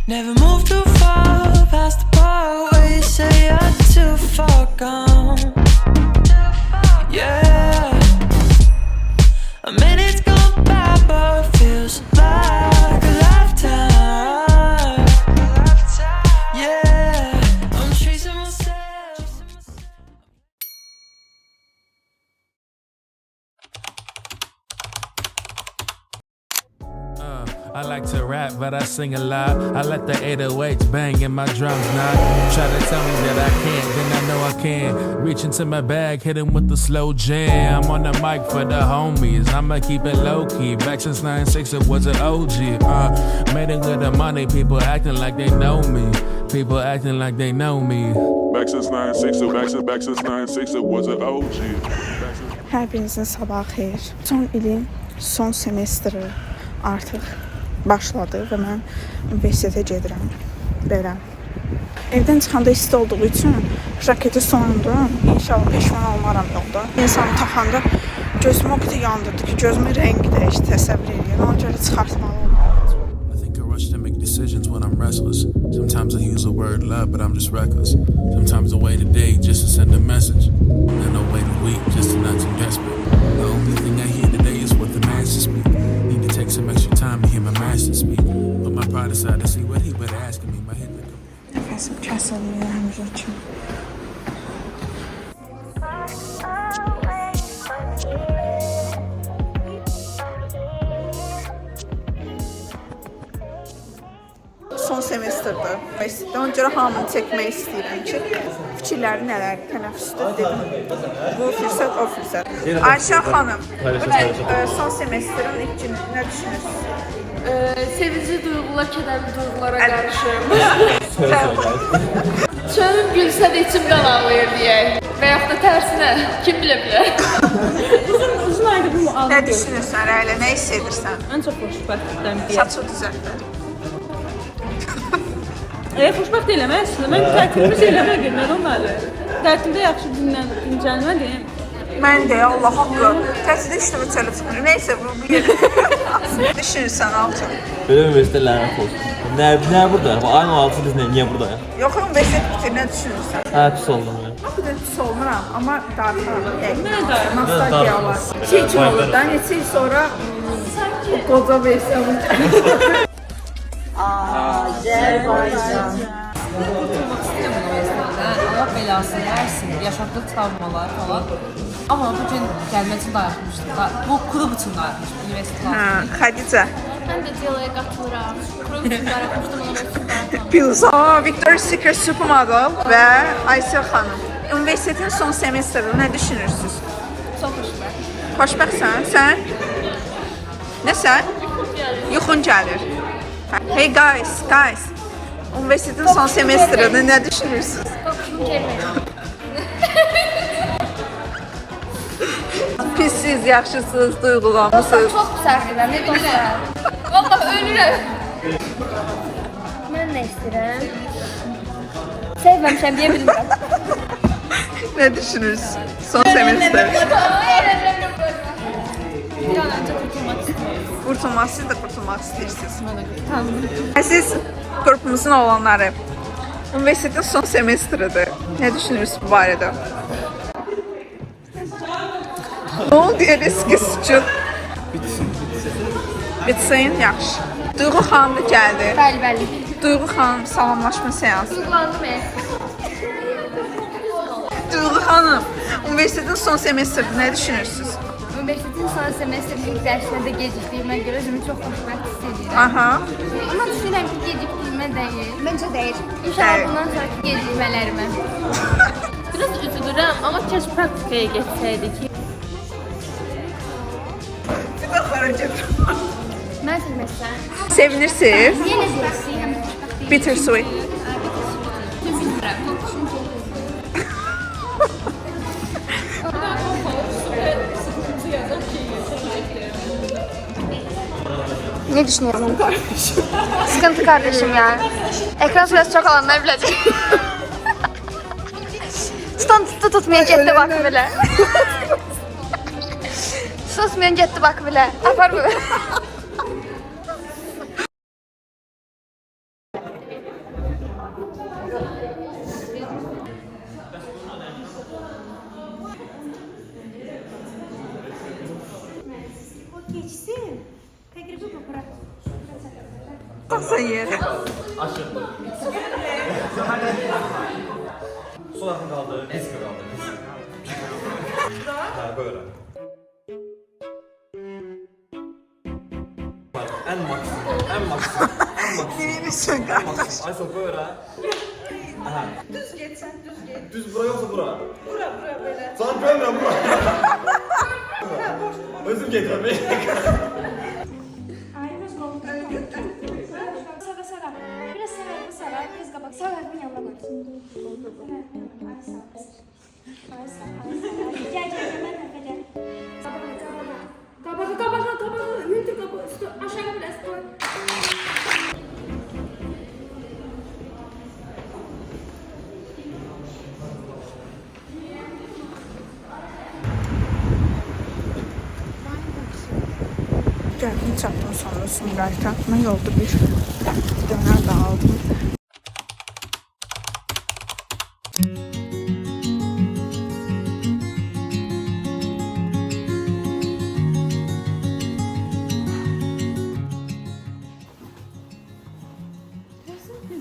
Never move too far past the part where you say you're too far gone. Yeah, a minute's gone by, but it feels like a lifetime. Yeah, I'm chasing myself. I like to rap, but I sing a lot. I let the 808s bang in my drums now. Try to tell me that I can't, then I know I can. Reach into my bag, hit him with the slow jam. I'm on the mic for the homies, I'ma keep it low-key. Back since 96, it was an OG. Made it with the money, people acting like they know me. People acting like they know me. Back since 96, back since 96, it was an OG. Hepinizin sabahı xeyir. Son ilin son semestri artıq başladı və mən universitetə gedirəm. Belə. Evdən çıxanda isti olduğu üçün jaketi soyundum. İnşallah peşman olmaram yolda. İnsanı taxanda gözümü o qədər yandırdı ki, gözümün rəngi dəyişdi, təsəvvür edirəm. Ona görə çıxartmalı olmalıyam. To make decisions when I'm restless. Sometimes I use the word love, but I'm just reckless. Sometimes I wait a day just to send a message. Then I wait a week just to not too desperate. The only thing I hear today is what the master speak. Need to take some extra time to hear my master speak. Put my pride aside to see what he would asking me. My head like Nəfəsim kəsilmir həmişə üçün. Son semestrdir. Ona görə hamını çəkmək istəyirəm ki, fikirləri nələr, tənəffüsdə dedim. Bu fürsət, o fürsət. Ayşə xanım, bugün son semestrin ilk günü nə düşünürsünüz? Sevinci duyğular, kədərli duyğulara qarışım. Çölüm gülsə də içim qan ağlayır deyək. Və yaxud da tərsinə, kim bilə bilər. Uzun ayda bu aldı. Nə düşünürsən, Rəylə, nə hiss edirsən? Ən çox xoşbəxtlikdən biri. Saçı düzəltdi. Xoşbəxt eləmək əslində. Mən tətilimiz eləmədim, mən onları. Tətildə yaxşı dincəlmədim. Mən də Allah haqqı, təhsildə işləmə çələ çıxmır. Neysə, bu yeri. Düşünürsən, Alcan. Böyle üniversite lanet olsun. Ne burada? Aynı altı biz niye buradayım? Yox, universitet bitir, nə düşünürsən? Ha pis oldum ya. O qədər pis olmuram, amma darxıram. Nə darxıram? Nostalgiya var. Şey üçün olur da, neçə il sonra o qoca versiyonu. Azərbaycan. Kurtulmak istəyirəm universitetdən, Allah belasını versin, yaşadıq travmalar falan. Amma bugün gəlmək üçün darıxmışdım. Bu klub üçün darıxmışdım, universitet. Xədicə. Mən də dialoğa qatılıram. Kurum üçün darıxmışdım, onun üçün darıxmışdım. Pilza, Victoria's Secret Supermodel və Aysel xanım. Universitetin son semestrində nə düşünürsünüz? Çox xoşbəxt. Xoşbəxtsən? Sən? Nə sən? Yuxun gəlir. Hey guys. Universitetin son semestrində nə düşünürsünüz? Qoxuşum gəlmir. Pissiz, yaxşısınız, duyğulanmısınız. Çox sərdirəm, nə bilirəm. Vallahi ölürəm. Mən nə istəyirəm? Sevməmişəm deyə bilmirəm. Nə düşünürsünüz? Son semestr. Bir an öncə kurtulmak istəyirəm. Qurtulmaq, siz də qurtulmaq istəyirsiniz. Siz qrupumuzun olanları. Universitetin son semestridir. Nə düşünürsünüz bu barədə? Ne oldu ya riski suçun? Bitsin, yaxşı. Duyğu xanım da gəldi. Bəli. Duyğu xanım salamlaşma seansı. Duyğulandım Duyğu xanım, universitetin son semestrində nə düşünürsünüz? Universitetin son semestrinin ilk dərsində də gecikdiyimə görə özümü çox xoşbəxt hiss edirəm. Aha. Amma düşünürəm ki, gecikdiyimə deyil. Məncə deyil. Deyil. İnşallah bundan sonraki gecikmələrimə. Biraz üzülürəm, amma keş praktikaya geçsəydik. Bir də xaracət. Mən sevməzsən. Sevinirsiniz? Yenə deyilsiyəm. Bittersweet. Ne düşünüyorsun kardeşim? Sıkıntı kardeşim yani. Ekran süresi çok alanlar bilecek. Tutmayan getdi bak belə. Susmayan getdi bak belə. Apar bu. geçsin. Tecrübe mi bırak? Tasa yeri. Aşırı. Sol tarafın kaldı, eski kaldı. Ha, böyle. En maksimum, en maksimum, en maksimum. Neymişsin kardeş? Ay sok böyle. Aha. Düz geçsən, düz geç. Düz bura yoksa bura. Bura belə. Sana görmüyorum bura. Özür getirəm. Ayrılmaz mı? Sara sara. Biraz sara sara. Biraz kabak. Sağ ayağımın yanına koy. Ay sağ. Ay sağ. Gel ben de gel. Kabağı. Yürü kabağı. Aşağı biraz koy. Gəldim çatdan sonra Sumqayıta. Mən yolda bir dönər də aldım.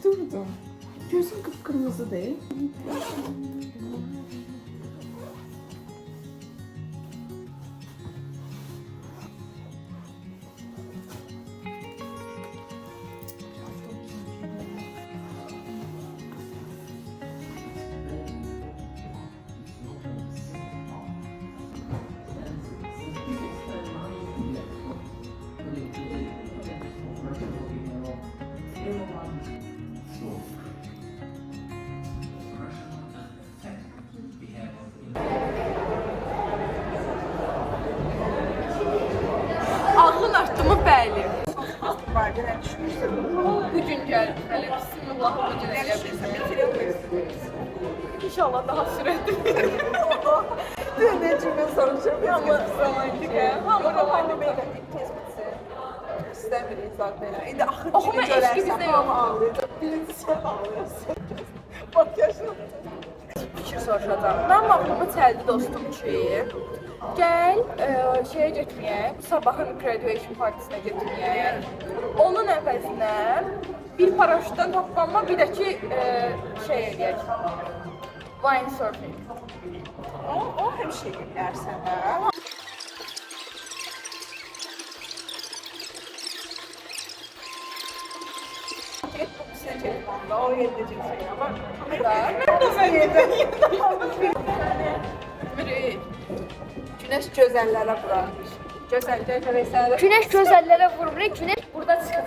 Durdum. Gözüm kıpkırmızı değil. Ağlın artdı mı bəli? Vardı nə düşünürsən? Bugün gəldi hələ bismillah bu gün elə bilsən. İnşallah daha sürətli. Ne cümle soracağım. Amma romantika. Hamı romantika. Tez bitsin. İstemirik zaten. İndi axır Oxuma eşqi bizdə yox. ağlayacaq. Birincisi ağlayasın. Bak yaşım. Fikir soruşacağım. Mən vaxtımı çəldi dostum ki, gəl şeyə getməyək, sabahın graduation partisinə getməyək. Onun əvəzinə bir paraşütdən toplanma, bir də ki şey eləyək. Windsurfing. O her şeyi yersen ha. Sen telefonda o yedeceksin ama. Güneş gözellere bırakmış. Gözellere. Güneş gözəllərə vurur. Güneş burada çıxır.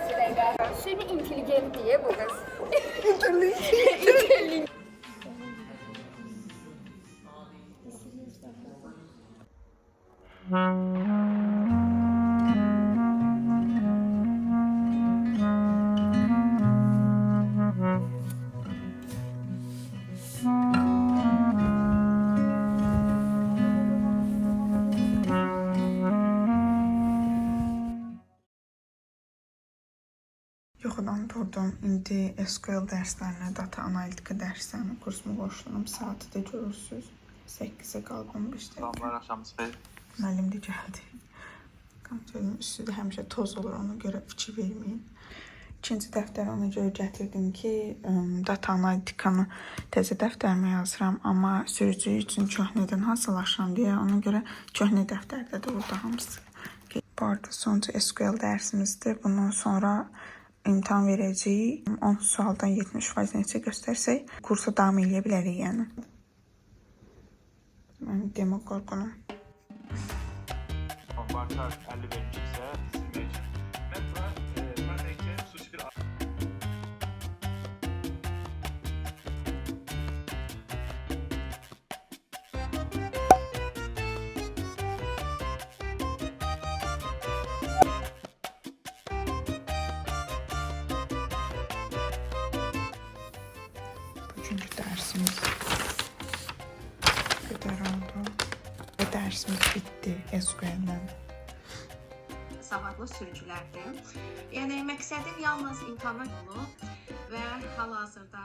Süni intelligent diye bu kız. Yuxudan durdum. İndi SQL dərslərinə, data analitika dərslərinə kursumu qoşulum. Saatı da görürsünüz. 8-ə qalıb 15 dəqiqə. Salamlar, axşamınız xeyir. Müəllim də gəldi. Kompüterin üstü də həmişə toz olur, ona görə fikir verməyin. İkinci dəftəri ona görə gətirdim ki, data analitikanı təzə dəftərimə yazıram, amma sürücü üçün köhnədən hazırlaşıram deyə ona görə köhnə dəftərdə də burada hamısı. Bu arada sonuncu SQL dərsimizdir. Bundan sonra imtahan verəcəyik. 10 sualdan 70% neçə göstərsək, kursa davam edə bilərik yəni. Mən demo qorxunum. Konvartar 50 verilmişsə, silmək üçün. Mən bura mənə xüsusi bir Bugünkü dərsimiz qədər oldu. Bu dərsimiz bitdi SQL-lə. Savadlı sürücülərdir. Yəni məqsədim yalnız imtahana olub və hal-hazırda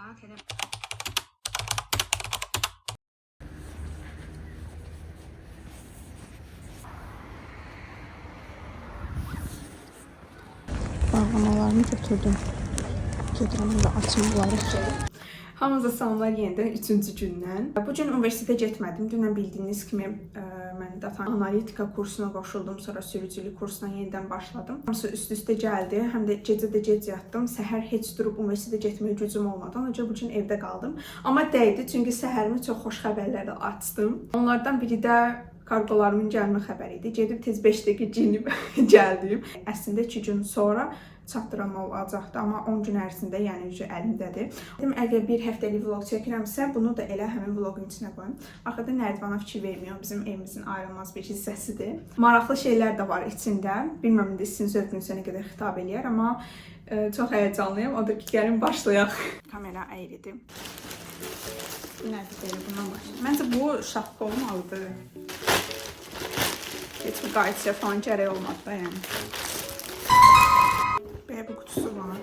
bağlamalarını götürdüm. Gedirəm və açım bunları. Hamınıza salamlar yenidən 3-cü gündən. Bu gün universitetə getmədim. Dünən bildiyiniz kimi mən data analitika kursuna qoşuldum, sonra sürücülük kursuna yenidən başladım. Hamısı üst-üstə gəldi. Həm də gecə də gec yatdım. Səhər heç durub universitetə getməyə gücüm olmadı. Ancaq bu gün evdə qaldım. Amma dəydi, çünki səhərimi çox xoş xəbərlərlə açdım. Onlardan biri də kargolarımın gəlmə xəbəri idi. Gedib tez 5 dəqiqə geyinib gəldim. Əslində 2 gün sonra çatdıran olacaqdı, amma 10 gün ərzində, yəni əlimdədir. Dedim, əgər bir həftəlik vlog çəkirəmsə, bunu da elə həmin vlogun içinə qoyum. Axırda Nərdivana fikir vermiyorum, bizim evimizin ayrılmaz bir hissəsidir. Maraqlı şeylər də var içində. Bilməm, indi sizin zövqünüzə nə qədər xitab eləyər, amma çox həyəcanlıyam. Odur ki, gəlin başlayaq. Kamera əyridir. Nədir belə, bundan başlayaq. Məncə bu şapka olmalıdır. Heç bu qayıtçıya falan gərək olmadı da, yəni. Belə bu qutusu var.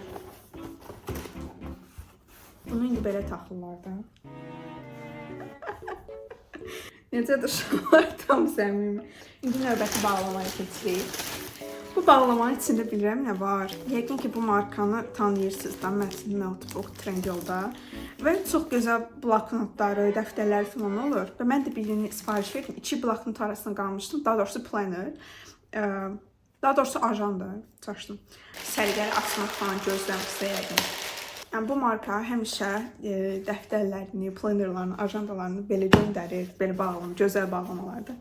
Bunu indi belə taxırlar da. Necə dışarılar tam səmimi. İndi növbəti bağlamaya keçirik. Bu bağlamanın içində bilirəm nə var. Yəqin ki bu markanı tanıyırsınız da. Məsin Notebook Trendyolda. Və çox gözəl bloknotları, dəftərləri falan olur. Və mən də birini sifariş verdim. 2 bloknot arasında qalmışdım. Daha doğrusu planner. Daha doğrusu ajandır, çaşdım. Sərgəli açmaq falan gözləmişsə yəqin. Yəni, bu marka həmişə dəftərlərini, plannerlarını, ajandalarını belə göndərir, belə bağlam, gözəl bağlamalardır.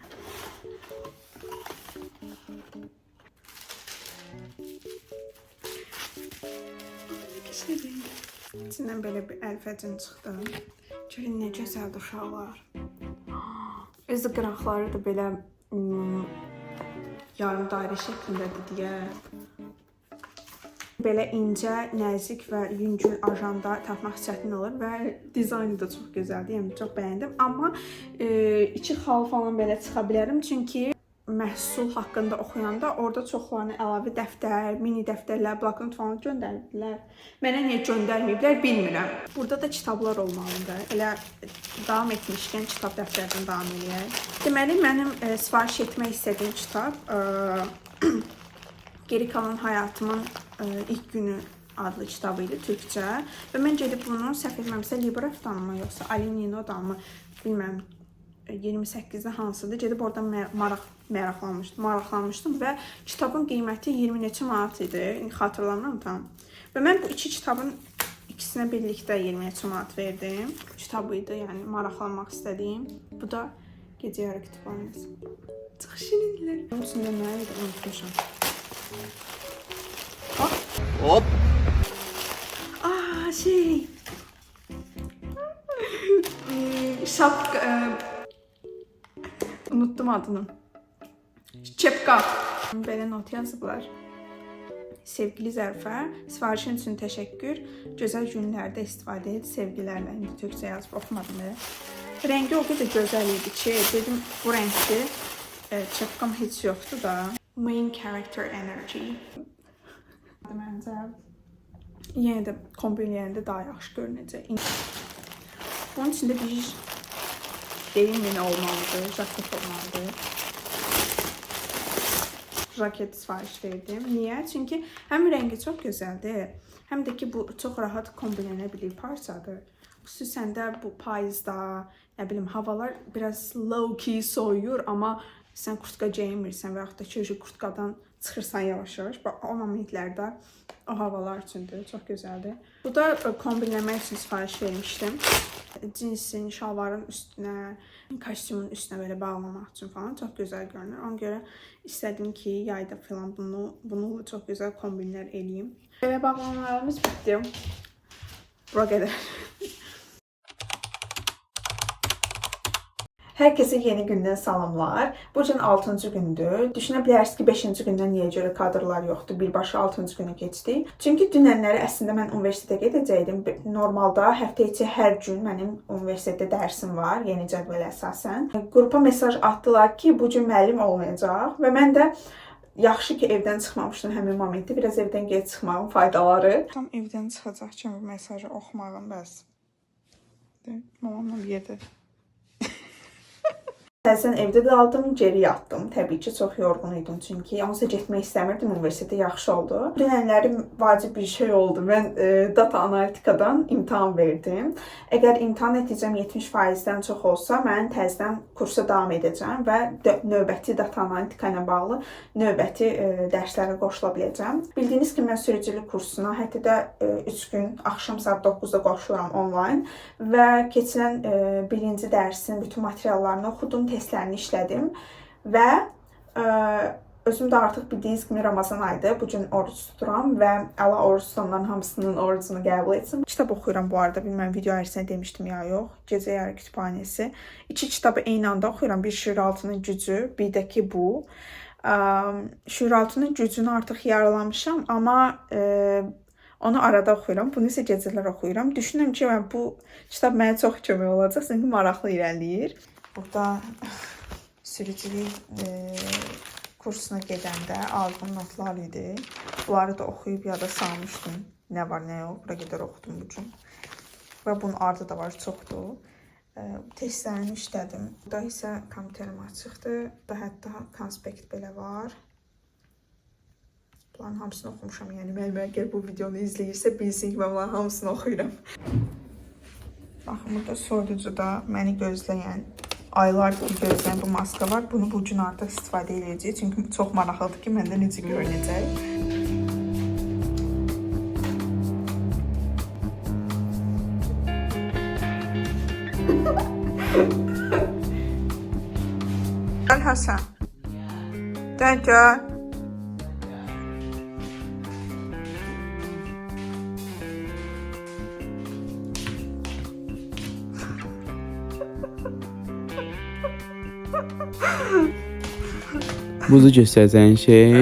İçindən belə bir əlfəcin çıxdı. Görün nə gözəldir uşaqlar. Özü qıraqları da belə yarım dairə şəklindədir deyə. Belə incə, nəzik və yüngül ajanda tapmaq çətin olur və dizaynı da çox gözəldir. Yəni çox bəyəndim. Amma 2 xal falan belə çıxa bilərəm. Çünki məhsul haqqında oxuyanda orada çoxlarını əlavə dəftər, mini dəftərlər, bloknot falan göndərdilər. Mənə niyə göndərməyiblər bilmirəm. Burada da kitablar olmalıdır. Elə davam etmişkən kitab dəftərdən davam edək. Deməli, mənim sifariş etmək istədiyim kitab Geri Kalan Həyatımın İlk Günü adlı kitabı idi, türkcə. Və mən gedib bunu səhv etməmsə Librevdan mı, yoxsa Alininodan mı, bilməm, 28-də hansıdır. Gedib oradan maraqlanmışdım və kitabın qiyməti 20 neçə manat idi. Xatırlamıram tam. Və mən bu 2 kitabın ikisinə birlikdə 20 neçə manat verdim. Kitabı idi, yəni maraqlanmaq istədiyim. Bu da Gecə Yarı Kütüphanəsi. Çox şirinlər. Bunun üstündə nə idi? Unutmuşam. Hop. Şapka. Unuttum adını. Çepka. Belə not yazıblar. Sevgili Zərfə, sifarişin üçün təşəkkür. Gözəl günlərdə istifadə et. Sevgilərlə. İndi türkcə yazıb oxumadım elə. Rəngi o qədər gözəl idi ki, dedim bu rəngdir. Çepkam heç yoxdur da. Main Character Energy. Məncə yenə də kombinləyəndə daha yaxşı görünəcək. Bunun içində bir deyim yenə olmalıdır, jaket olmalıdır. Jaket sifariş verdim. Niyə? Çünki həm rəngi çox gözəldir, həm də ki bu çox rahat kombinlənə bilir parçadır. Xüsusən də bu payızda, nə bilim, havalar biraz low-key soyuyur, amma sən kurtka geyinmirsən və yaxud da ki, kurtkadan çıxırsan yavaş-yavaş. O momentlərdə o havalar üçündür, çox gözəldir. Bu da kombinləmək üçün sifariş vermişdim. Cinsin, şalvarın üstünə, kostyumun üstünə belə bağlamaq üçün falan çox gözəl görünür. Ona görə istədim ki, yayda falan bunu çox gözəl kombinlər eləyim. Belə bağlamalarımız bitdi. Bura qədər. Hər kəsə yeni gündən salamlar. Bu gün 6-cı gündür. Düşünə bilərsiniz ki, 5-ci gündən niyə görə kadrlar yoxdur? Birbaşa 6-cı günə keçdik. Çünki dünənləri əslində mən universitetə gedəcəkdim. Normalda həftə içi hər gün mənim universitetdə dərsim var, yeni cədvələ əsasən. Qrupa mesaj atdılar ki, bu gün müəllim olmayacaq və mən də yaxşı ki, evdən çıxmamışdım həmin momentdə. Biraz evdən gec çıxmağın faydaları. Tam evdən çıxacaq kimi mesajı oxumağım bəs. Mamamla bir yerdə. Təzədən evdə qaldım, geri yatdım. Təbii ki, çox yorğun idim çünki onsuz da getmək istəmirdim universitetə, yaxşı oldu. Dünənləri vacib bir şey oldu. Mən data analitikadan imtahan verdim. Əgər imtahan nəticəm 70%-dən çox olsa, mən təzədən kursa davam edəcəm və növbəti data analitika ilə bağlı növbəti dərslərə qoşula biləcəm. Bildiyiniz kimi mən sürücülük kursuna həftədə 3 gün axşam saat 9-da qoşuluram onlayn və keçən birinci dərsin bütün materiallarını oxudum, testlərini işlədim və özüm də artıq bildiyiniz kimi Ramazan ayıdır. Bugün oruç tuturam və Allah oruç tutanların hamısının orucunu qəbul etsin. Kitab oxuyuram bu arada. Bilməm video ərzində demişdim ya yox. Gecə yarı kütüphanəsi. 2 kitabı eyni anda oxuyuram. Bir Şüuraltının gücü, bir də ki bu. Şüuraltının gücünü artıq yaralamışam, amma onu arada oxuyuram. Bunu isə gecələr oxuyuram. Düşünürəm ki, bu kitab mənə çox kömək olacaq, çünki maraqlı irəliləyir. Burada sürücülük kursuna gedəndə aldığım notlar idi. Bunları da oxuyub yada salmışdım. Nə var, nə yox. Bura qədər oxudum bugün. Və bunun ardı da var, çoxdur. Testlərini işlədim. Burada isə kompüterim açıqdır. Burada hətta konspekt belə var. Bunların hamısını oxumuşam. Yəni mənim əgər bu videonu izləyirsə, bilsin ki, mən bunların hamısını oxuyuram. Baxın, burada soyuducuda məni gözləyən, aylardır ki, gözləyən bu maska var. Bunu bugün artıq istifadə edəcəyik. Çünki çox maraqlıdır ki, məndə necə görünəcək. Gəl Həsən. Gəl, gəl. Buzu göstərəcəyin şey